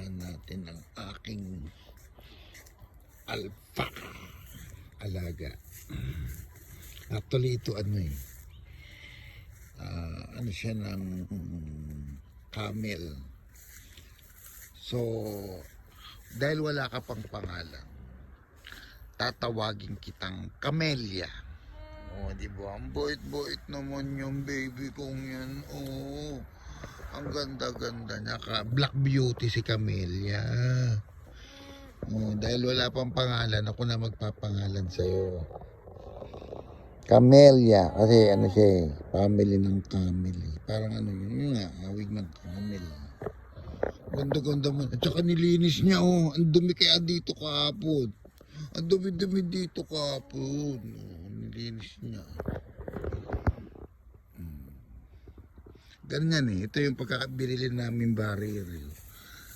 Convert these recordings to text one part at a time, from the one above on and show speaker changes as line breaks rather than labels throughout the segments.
Puntahan natin ang aking alpaca alaga. Actually ito ano siya ng camel. So dahil wala ka pang pangalan, tatawagin kitang Camellia. Di ba? Ang bait-bait naman yung baby kong yan. Ang ganda-ganda niya ka. Black beauty si Camellia. Dahil wala pang pangalan, ako na magpapangalan sa'yo. Camellia. Kasi siya family ng camel. Parang yun nga, hawig ng camel. Ganda-ganda mo. At saka nilinis niya, ang dumi kaya dito kahapon. Ang dumi-dumi dito kahapon. Nilinis niya. Ganyan ito yung pagkakabili namin barrier.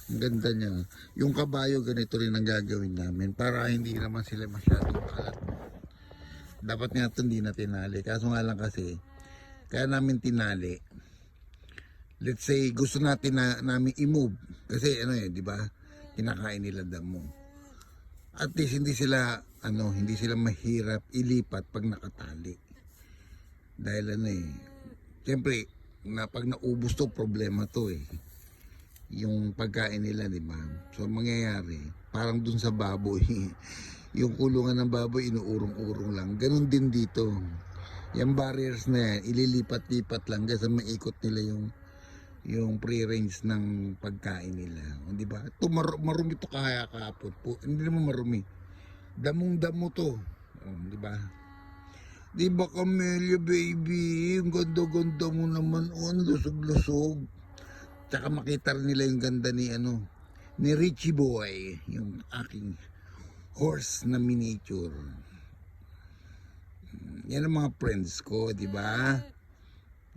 Ang ganda niya. Yung kabayo ganito rin ang gagawin namin para hindi naman sila masyadong kalat. Dapat nga ito hindi na tinali. Kaso nga lang kasi, kaya namin tinali. Let's say gusto natin namin i-move. Kasi di ba? Kinakain nila damo. At least hindi sila mahirap ilipat pag nakatali. Dahil siyempre, pag naubos to, problema to yung pagkain nila, di ba? So mangyayari parang dun sa baboy yung kulungan ng baboy inuurong-urong lang, ganun din dito. Yung barriers na yan ililipat-lipat lang kasi maikot nila yung pre-range ng pagkain nila, di ba? Ito marumi to kahapon po, hindi naman marumi, damong-damo to, di ba? Di ba Camellia baby? Ang ganda-ganda mo naman. Ang lusog-lusog. Tsaka makita rin nila yung ganda ni Richie Boy. Yung aking horse na miniature. Yan ang mga friends ko, di ba?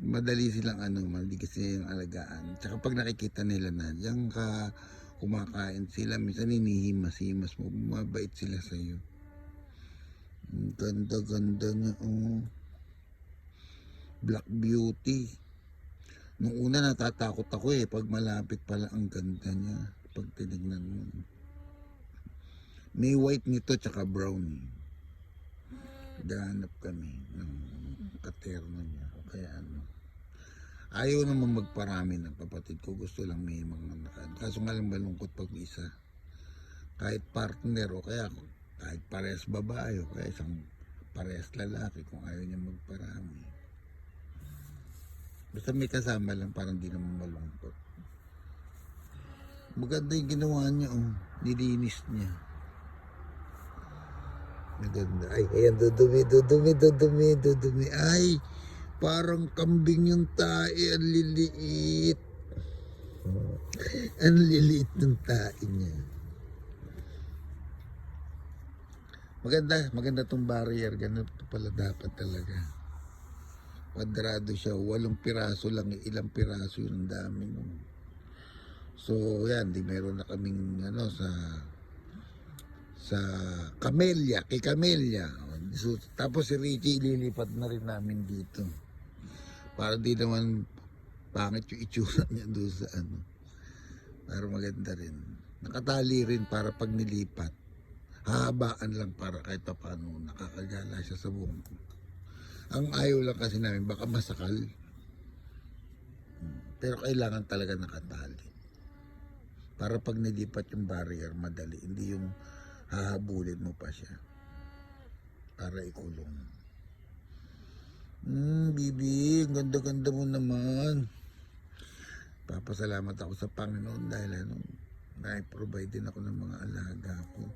Madali silang madali kasi yung alagaan. Tsaka pag nakikita nila na diyan ka kumakain sila, minsan hinihimas-himas mo. Mabait sila sa'yo. Ganda-ganda niya, Black beauty. Nung una natatakot ako pag malapit pala ang ganda niya. Pag tinignan mo. May white nito tsaka brown. Dahanap kami ng katerno niya. Kaya ayaw naman magparami ng kapatid ko. Gusto lang may mga nakaan. Kaso nga lang malungkot pag isa. Kahit partner o kaya kahit parehas babae o kaya isang parehas lalaki kung ayaw niya magparami. Basta may kasama lang parang di naman malungkot. Maganda yung ginawa niya, nilinis niya. Maganda. Ay, ayan, dudumi. Ay, parang kambing yung tae, ang liliit. Ang liliit ng tae niya. Maganda tong barrier. Ganito pala dapat talaga. Kwadrado siya. 8 piraso lang. Ilang piraso yun. Ang dami nun. So, yan. Meron na kaming sa Camellia. Kay Camellia. So, tapos si Richie ililipat na rin namin dito. Para di naman pangit yung itsura niya doon sa Para maganda rin. Nakatali rin para pag nilipat. Habaan lang para kahit paano nakakagala siya sa buong. Ang ayaw lang kasi namin baka masakal. Pero kailangan talaga nakatali. Para pag nilipat yung barrier madali. Hindi yung hahabulin mo pa siya. Para ikulong. Bibi, ang ganda-ganda mo naman. Papasalamat ako sa Panginoon dahil na-provide din ako ng mga alaga ko.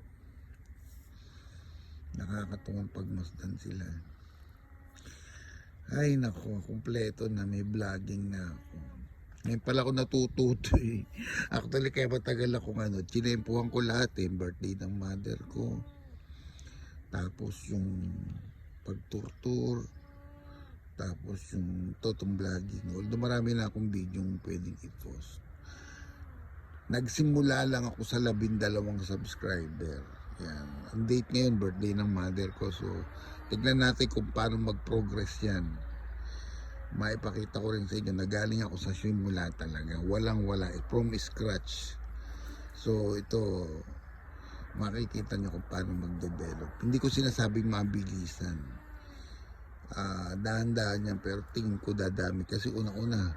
Nakakatuwang pagmasdan sila. Ay nako, kumpleto na, may vlogging na ako. Ngayon pala ako natututo Actually kaya matagal ako chinempuhan ko lahat birthday ng mother ko. Tapos yung pagturtur. Tapos yung totong vlogging. Although marami na akong video yung pwedeng i-post. Nagsimula lang ako sa 12 subscriber. Yan. Ang date ngayon, birthday ng mother ko. So, tignan natin kung paano mag-progress yan. Maipakita ko rin sa inyo na galing ako sa simula talaga. Walang-wala. From scratch. So ito, makikita nyo kung paano mag-develop. Hindi ko sinasabing mabilisan. Dahan-dahan yan, pero tingin ko dadami. Kasi una-una,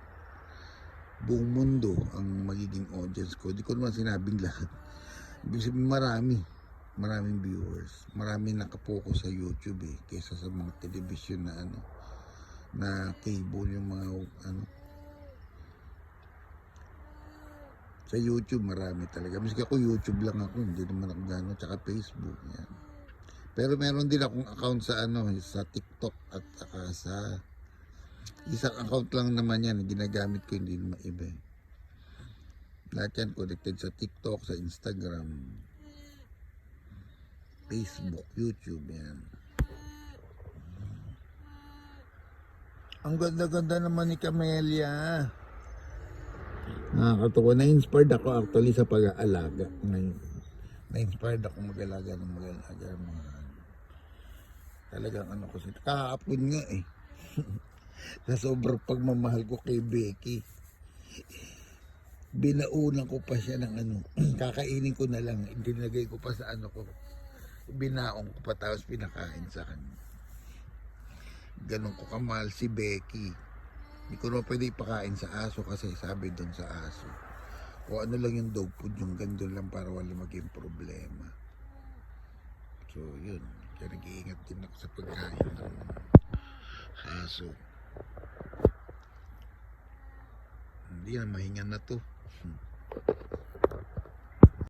buong mundo ang magiging audience ko. Di ko naman sinabing lahat. Ibig sabihin maraming viewers. Maraming nakapokus sa YouTube kaysa sa mga television na na cable, yung mga sa YouTube marami talaga. Miski ako YouTube lang ako, hindi naman ako gano'n, tsaka Facebook yan. Pero meron din akong account sa sa TikTok at saka sa isang account lang naman yan, ginagamit ko, hindi naman iba. Lahat yan connected sa TikTok, sa Instagram, Facebook, YouTube, yan. Ang ganda-ganda naman ni Camellia. Nakakatawa. Na-inspired ako actually sa pag-aalaga ngayon. Na-inspired ako mag-alaga ng mag-alaga. Talagang ko siya. Kahapon nga sa sobrang pagmamahal ko kay Becky, binaunan ko pa siya ng kakainin ko na lang. Dinagay ko pa sa ko. Binaong ko pa tapos pinakain sa kanya. Ganun ko kamahal si Becky. Hindi ko naman pwede ipakain sa aso kasi sabi doon sa aso, o lang yung dog food, yung gandun lang para wala maging problema. So yun, kaya nag-iingat din ako sa pagkain ng aso. Hindi na, mahinga na to.